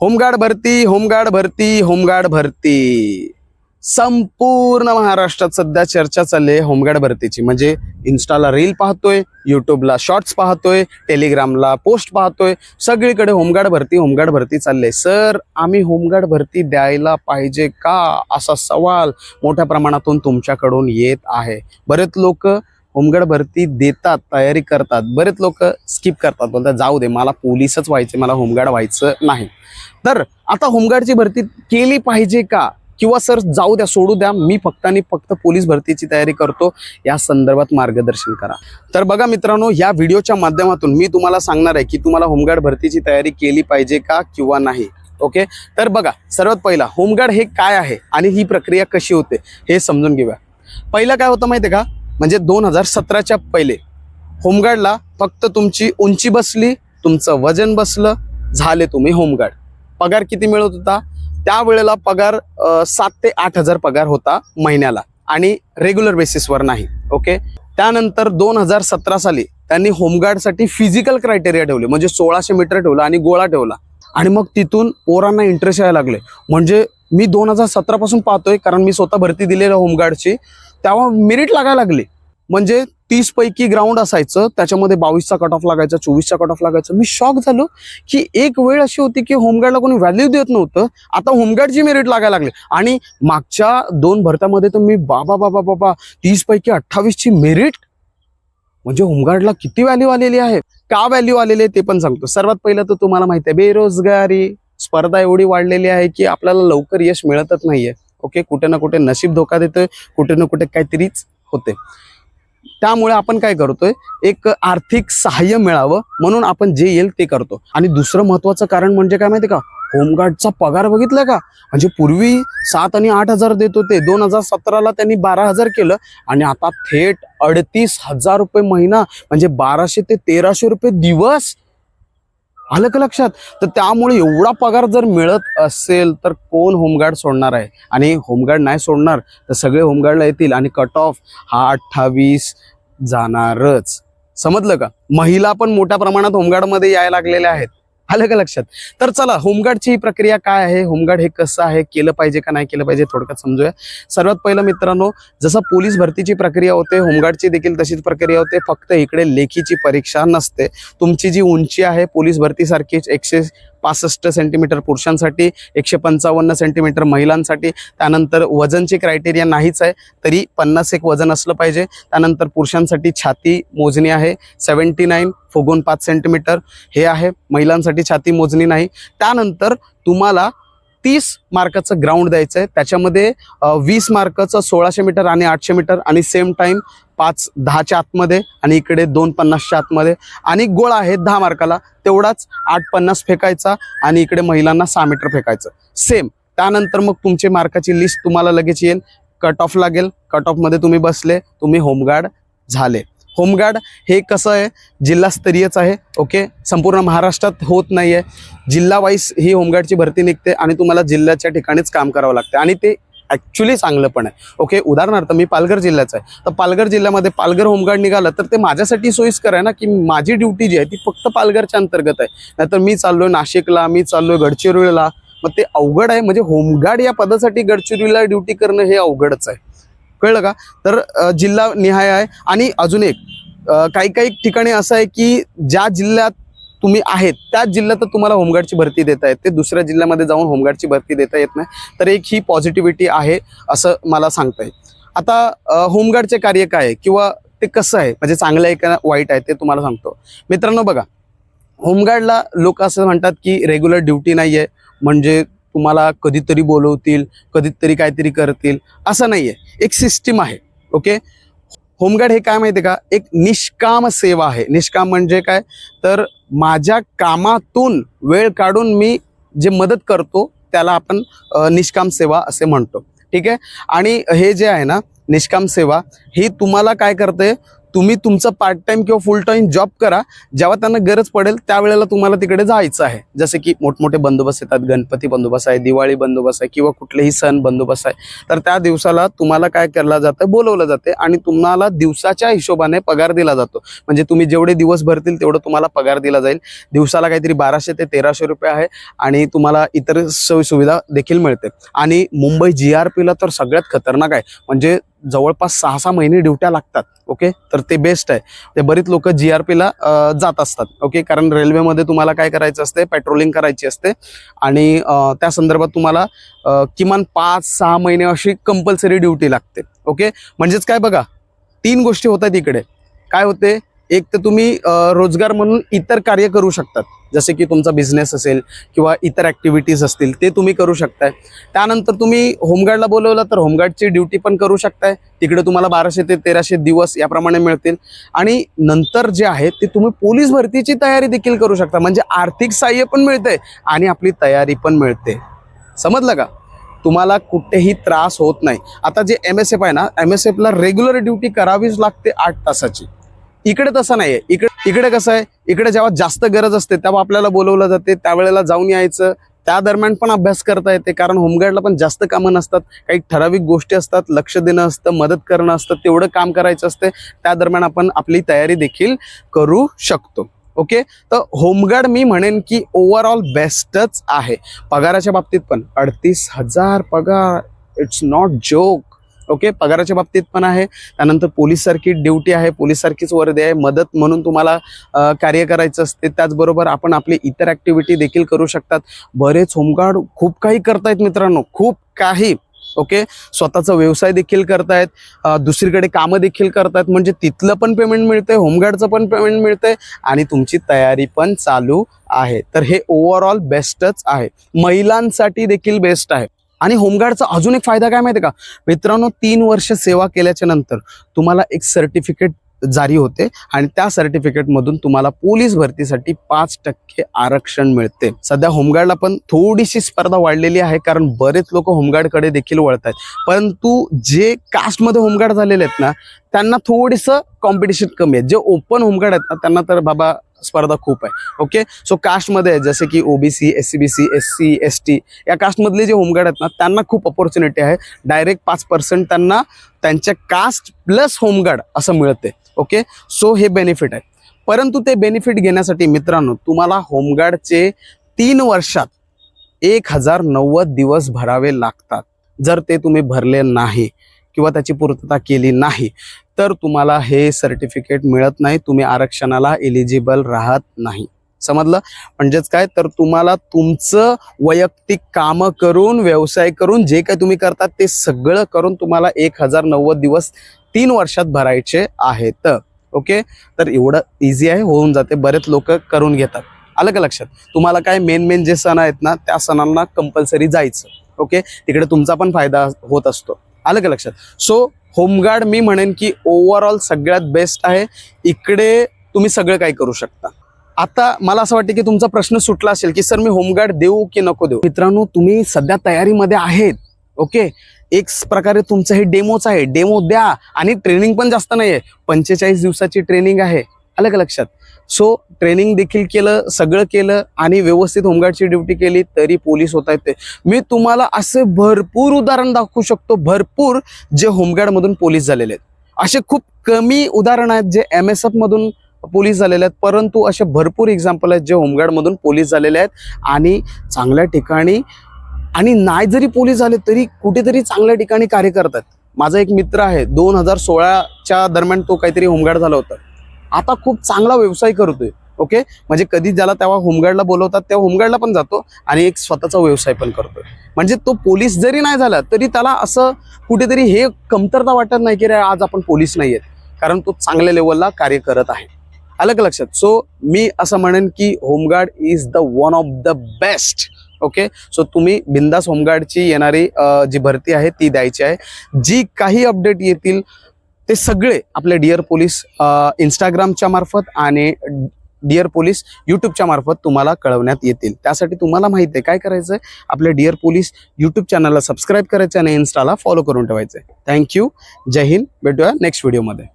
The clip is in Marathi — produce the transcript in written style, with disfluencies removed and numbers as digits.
होमगार्ड भरती, होमगार्ड भरती, होमगार्ड भरती. संपूर्ण महाराष्ट्रात सध्या चर्चा चालली आहे होमगार्ड भरतीची. म्हणजे इन्स्टाला रील पाहतोय, युट्यूबला शॉर्ट्स पाहतोय, टेलिग्रामला पोस्ट पाहतोय, सगळीकडे होमगार्ड भरती चालली आहे. सर, आम्ही होमगार्ड भरती द्यायला पाहिजे का, असा सवाल मोठ्या प्रमाणातून तुमच्याकडून येत आहे. बरेच लोक होमगार्ड भरती देतात, तयारी करतात, बरेच लोक स्किप करतात, बोलतात जाऊ दे, मला पोलीसच व्हायचे, मला होमगार्ड व्हायचं नाही. तर आता होमगार्डची भरती केली पाहिजे का, किंवा सर जाऊ द्या, सोडू द्या, मी फक्त आणि फक्त पोलीस भरतीची तयारी करतो, या संदर्भात मार्गदर्शन करा. तर बघा मित्रांनो, या व्हिडिओच्या माध्यमातून मी तुम्हाला सांगणार आहे की तुम्हाला होमगार्ड भरतीची तयारी केली पाहिजे का किंवा नाही. ओके, तर बघा, सर्वात पहिला होमगार्ड हे काय आहे आणि ही प्रक्रिया कशी होते हे समजून घेऊया. पहिलं काय होतं माहिती आहे का, म्हणजे 2017च्या पहिले होमगार्डला फक्त तुमची उंची बसली, तुमचं वजन बसलं, झाले तुम्ही होमगार्ड. पगार किती मिळत होता त्यावेळेला? पगार 7 ते 8 हजार पगार होता महिन्याला, आणि रेग्युलर बेसिसवर नाही. ओके, त्यानंतर 2017 साली त्यांनी होमगार्डसाठी फिजिकल क्रायटेरिया ठेवले, म्हणजे 1600 मीटर ठेवला आणि गोळा ठेवला. आणि मग तिथून पोरांना इंटरेस्ट यायला लागले. म्हणजे मी 2017 पासून पाहतोय, कारण मी स्वतः भरती दिलेलं होमगार्डची, तेव्हा मेरिट लागायला लागली. म्हणजे 30 पैकी ग्राउंड असायचं, त्याच्यामध्ये 22चा कट ऑफ लागायचा, 24चा कट ऑफ लागायचं. मी शॉक झालो की एक वेळ अशी होती की होमगार्डला कोणी व्हॅल्यू देत नव्हतं, आता होमगार्डची मेरिट लागायला लागली. आणि मागच्या 2 भरत्यामध्ये तर मी बाबा 30 पैकी 28ची मेरिट, म्हणजे होमगार्डला किती व्हॅल्यू आलेली आहे. का व्हॅल्यू आलेली आहे ते पण सांगतो. सर्वात पहिलं तर तुम्हाला माहिती आहे, बेरोजगारी, स्पर्धा एवढी वाढलेली आहे की आपल्याला लवकर यश मिळतच नाहीये. ओके, कुठे ना कुठे नशीब धोका देतोय, कुठे ना कुठे काहीतरीच होते. त्यामुळे आपण काय करतोय, एक आर्थिक सहाय्य मिळावं म्हणून आपण जे येईल ते करतो. आणि दुसरं महत्वाचं कारण म्हणजे काय माहिती का, होमगार्डचा पगार बघितला का. म्हणजे पूर्वी 7 आणि 8 हजार देत होते, 2017ला त्यांनी 12,000 केलं, आणि आता थेट 38,000 रुपये महिना, म्हणजे 1200 ते 1300 रुपये दिवस. आलं का लक्षात? तर त्यामुळे एवढा पगार जर मिळत असेल तर कोण होमगार्ड सोडणार आहे. आणि होमगार्ड नाही सोडणार तर सगळे होमगार्डला येतील, आणि कट ऑफ हा 28 जाणारच. समजलं का? महिला पण मोठ्या प्रमाणात होमगार्डमध्ये यायला लागलेल्या आहेत. आलं का लक्षात? तर चला, होमगार्डची ही प्रक्रिया काय आहे, होमगार्ड हे कसं आहे, केलं पाहिजे का नाही केलं पाहिजे, थोडक्यात समजूया. सर्वात पहिलं मित्रांनो, जसं पोलीस भरतीची प्रक्रिया होते, होमगार्डची देखील तशीच प्रक्रिया होते. फक्त इकडे लेखीची परीक्षा नसते. तुमची जी उंची आहे पोलीस भरतीसारखीच 165 सेंटीमीटर पुरुषांसाठी, 155 सेंटीमीटर महिलांसाठी. त्यानंतर वजनची क्रायटेरिया नाहीच आहे, तरी 51 वजन असलं पाहिजे. त्यानंतर पुरुषांसाठी छाती मोजणी आहे 79 फुगून 5 सेंटीमीटर हे आहे, महिलांसाठी छाती मोजणी नाही. त्यानंतर तुम्हाला 30 मार्काचं ग्राउंड द्यायचं आहे, त्याच्यामध्ये 20 मार्काचं 1600 मीटर आणि 800 मीटर, आणि सेम टाइम 5 10च्या आतमध्ये, आणि इकडे 2 50च्या आतमध्ये. आणि गोळा आहे 10 मार्काला, तेवढाच 8 50 फेकायचा, आणि इकडे महिलांना 6 मीटर फेकायचं सेम. त्यानंतर मग तुमची मार्काची लिस्ट तुम्हाला लगेच येईल, कट ऑफ लागेल, कट ऑफमध्ये तुम्ही बसले, तुम्ही होमगार्ड झाले. होमगार्ड हे कसं आहे, जिल्हास्तरीयच आहे. ओके, संपूर्ण महाराष्ट्रात होत नाही आहे, जिल्हा वाईज ही होमगार्डची भरती निघते, आणि तुम्हाला जिल्ह्याच्या ठिकाणीच काम करावं लागतं, आणि ते ॲक्च्युली चांगलं पण आहे. ओके, उदाहरणार्थ मी पालघर जिल्ह्याचा आहे, तर पालघर जिल्ह्यामध्ये पालघर होमगार्ड निघालं तर ते माझ्यासाठी सोयीस्कर आहे ना, की माझी ड्युटी जी आहे ती फक्त पालघरच्या अंतर्गत आहे. नाहीतर मी चाललोय नाशिकला, मी चाललोय गडचिरोलीला, मग ते अवघड आहे. म्हणजे होमगार्ड या पदासाठी गडचिरोलीला ड्युटी करणं हे अवघडच आहे. कळलं का? तर जिल्हा निहाय आहे. आणि अजून एक काही ठिकाणी असं आहे की ज्या जिल्ह्यात तुम्ही आहेत त्याच जिल्ह्यात तुम्हाला होमगार्डची भरती देता येते, दुसऱ्या जिल्ह्यामध्ये जाऊन होमगार्डची भरती देता येत नाही. तर एक ही पॉझिटिव्हिटी आहे असं मला सांगता येईल. आता होमगार्डचे कार्य काय आहे किंवा ते कसं आहे, म्हणजे चांगलं आहे का वाईट आहे ते तुम्हाला सांगतो. मित्रांनो बघा, होमगार्डला लोक असं म्हणतात की रेग्युलर ड्युटी नाही आहे, म्हणजे तुम्हाला कधीतरी बोलवतील, कधीतरी काहीतरी करतील, असं नाही आहे. एक सिस्टीम आहे. ओके, होमगार्ड हे काय माहिती आहे का, एक निष्काम सेवा आहे. निष्काम म्हणजे काय, तर माझ्या कामातून वेळ काढून मी जे मदत करतो त्याला आपण निष्काम सेवा असे म्हणतो. ठीक आहे. आणि हे जे आहे ना निष्काम सेवा, ही तुम्हाला काय करते, तुम्ही तुमचं पार्ट टाइम किंवा फुल टाइम जॉब करा, जेव्हा त्यांना गरज पडेल त्यावेळेला तुम्हाला तिकडे जायचं आहे. जसे की मोठमोठे बंदोबस्त येतात, गणपती बंदोबस्त आहे, दिवाळी बंदोबस्त आहे किंवा कुठलेही सण बंदोबस्त आहे, तर त्या दिवसाला तुम्हाला काय केलं जातं, बोलवलं जाते आणि तुम्हाला दिवसाच्या हिशोबाने पगार दिला जातो. म्हणजे तुम्ही जेवढे दिवस भरतील तेवढं तुम्हाला पगार दिला जाईल. दिवसाला काहीतरी 1200 ते 1300 रुपये आहे आणि तुम्हाला इतर सोयी सुविधा देखील मिळते. आणि मुंबई GRPला तर सगळ्यात खतरनाक आहे, म्हणजे जवळपास 6-6 महिने ड्युट्या लागतात. ओके, तर ते बेस्ट आहे. ते बरीच लोक GRPला जात असतात. ओके, कारण रेल्वेमध्ये तुम्हाला काय करायचं असते, पेट्रोलिंग करायची असते आणि त्या संदर्भात तुम्हाला किमान 5-6 महिने अशी कंपल्सरी ड्युटी लागते. ओके, म्हणजेच काय बघा, 3 गोष्टी होतात इकडे. काय होते, एक तर तुम्ही रोजगार म्हणून इतर कार्य करू शकतात, जसे की तुमचा बिझनेस असेल किंवा इतर ॲक्टिव्हिटीज असतील ते तुम्ही करू शकताय. त्यानंतर तुम्ही होमगार्डला बोलवलं तर होमगार्डची ड्युटी पण करू शकताय. तिकडे तुम्हाला 1200 ते 1300 दिवस याप्रमाणे मिळतील. आणि नंतर जे आहे ते तुम्ही पोलीस भरतीची तयारी देखील करू शकता, म्हणजे आर्थिक सहाय्य पण मिळते आणि आपली तयारी पण मिळते. समजलं का? तुम्हाला कुठेही त्रास होत नाही. आता जे MSF आहे ना, MSFला रेग्युलर ड्युटी करावीच लागते 8 तासाची. इकडे तसं नाहीये. इकडे कसं आहे, इकडे जेव्हा जास्त गरज असते तेव्हा आपल्याला बोलवलं जाते, त्यावेळेला जाऊन यायचं. त्या दरम्यान पण अभ्यास करता येते, कारण होमगार्डला पण जास्त कामं नसतात. काही ठराविक गोष्टी असतात, लक्ष देणं असतं, मदत करणं असतं, तेवढं काम करायचं असते. त्या दरम्यान आपण आपली तयारी देखील करू शकतो. ओके, तर होमगार्ड मी म्हणेन की ओव्हरऑल बेस्टच आहे. पगाराच्या बाबतीत पण 38,000 पगार, इट्स नॉट जोक. ओके, पगाराच्या बाबतीत पण आहे. त्यानंतर पोलीस सारखी ड्युटी आहे, पोलीस सारखीच वर्दी आहे, मदत म्हणून तुम्हाला कार्य करायचं असते. त्याचबरोबर आपण आपली इतर ॲक्टिव्हिटी देखील करू शकतात. बरेच होमगार्ड खूप काही करतायत मित्रांनो, खूप काही. ओके, स्वतःचा व्यवसाय देखील करतायत, दुसरीकडे कामं देखील करतायत, म्हणजे तिथलं पण पेमेंट मिळतंय, होमगार्डचं पण पेमेंट मिळतंय आणि तुमची तयारी पण चालू आहे. तर हे ओव्हरऑल बेस्टच आहे. महिलांसाठी देखील बेस्ट आहे. आणि होमगार्डचा अजून एक फायदा काय माहिती आहे का मित्रांनो, 3 वर्ष सेवा केल्याच्या नंतर तुम्हाला एक सर्टिफिकेट जारी होते आणि त्या सर्टिफिकेटमधून तुम्हाला पोलीस भरतीसाठी 5% आरक्षण मिळते. सध्या होमगार्डला पण थोडीशी स्पर्धा वाढलेली आहे, कारण बरेच लोक होमगार्डकडे देखील वळत आहेत. परंतु जे कास्टमध्ये होमगार्ड झालेले आहेत ना, त्यांना थोडंसं कॉम्पिटिशन कमी आहे. जे ओपन होमगार्ड आहेत ना, त्यांना तर बाबा स्पर्धा खूप आहे. ओके, सो कास्टमध्ये आहे, जसे की OBC, SCBC, SC, ST या कास्टमधले जे होमगार्ड आहेत ना, त्यांना खूप अपॉर्च्युनिटी आहे. डायरेक्ट 5% त्यांना त्यांच्या कास्ट प्लस होमगार्ड असं मिळते. ओके, सो हे बेनिफिट आहे. परंतु ते बेनिफिट घेण्यासाठी मित्रांनो, तुम्हाला होमगार्डचे 3 वर्षात 1090 दिवस भरावे लागतात. जर ते तुम्ही भरले नाही किंवा त्याची पूर्तता केली नाही तर तुम्हाला हे सर्टिफिकेट मिळत नाही, तुम्ही आरक्षणाला एलिजिबल राहत नाही. समजलं? म्हणजेच काय, तर तुम्हाला तुमचं वैयक्तिक कामं करून, व्यवसाय करून, जे काही तुम्ही करतात ते सगळं करून तुम्हाला 1090 दिवस 3 वर्षात भरायचे आहेत. ओके, तर एवढं इझी आहे, होऊन जाते. बरेच लोक करून घेतात. आलं का लक्षात? तुम्हाला काय मेन जे सण आहेत ना, त्या सणांना कंपल्सरी जायचं. ओके, तिकडे तुमचा पण फायदा होत असतो. आलं का लक्षात? सो होमगार्ड मी म्हणेन की ओव्हरऑल सगळ्यात बेस्ट आहे. इकडे तुम्ही सगळं काही करू शकता. आता मला असं वाटतं की तुमचा प्रश्न सुटला असेल की सर मी होमगार्ड देऊ की नको देऊ. मित्रांनो, तुम्ही सध्या तयारीमध्ये आहेत. ओके, एक प्रकारे तुमचं हे डेमोच आहे. डेमो द्या आणि ट्रेनिंग पण जास्त नाही आहे, 45 दिवसाची ट्रेनिंग आहे. आलं का लक्षात? सो ट्रेनिंग देखील केलं, सगळं केलं आणि व्यवस्थित होमगार्डची ड्युटी केली तरी पोलीस होता येते. मी तुम्हाला असे भरपूर उदाहरण दाखवू शकतो, भरपूर, जे होमगार्डमधून पोलीस झालेले आहेत. असे खूप कमी उदाहरण आहेत जे MSF मधून पोलीस झालेले आहेत, परंतु असे भरपूर एक्झाम्पल आहेत जे होमगार्डमधून पोलीस झालेले आहेत आणि चांगल्या ठिकाणी, आणि नाही जरी पोलीस झाले तरी कुठेतरी चांगल्या ठिकाणी कार्य करतात. माझा एक मित्र आहे, 2016च्या दरम्यान तो काहीतरी होमगार्ड झाला होता. आता खूप चांगला व्यवसाय करतोय. ओके, म्हणजे कधी ज्याला तेव्हा होमगार्डला बोलवतात तेव्हा होमगार्डला पण जातो आणि एक स्वतःचा व्यवसाय पण करतोय. म्हणजे तो पोलीस जरी नाही झाला तरी त्याला असं कुठेतरी हे कमतरता वाटत नाही की रे आज आपण पोलीस नाही आहेत, कारण तो चांगल्या लेवलला कार्य करत आहे. आलं का लक्षात? सो मी असं म्हणेन की home guard is the one of the best. Okay, so तुम्ही बिंदास होमगार्डची येणारी जी भरती आहे ती द्यायची आहे. जी काही अपडेट येतील ते सगळे आपले डिअर पोलीस इंस्टाग्रामच्या मार्फत आणि डिअर पोलीस यूट्यूबच्या मार्फत तुम्हाला कळवण्यात येतील. त्यासाठी तुम्हाला माहिती आहे काय करायचं आहे, आपल्या डिअर पोलीस यूट्यूब चॅनलला सबस्क्राईब करायचं आणि इन्स्टाला फॉलो करून ठेवायचं आहे. थँक्यू. जय हिंद. भेटूया नेक्स्ट व्हिडिओमध्ये.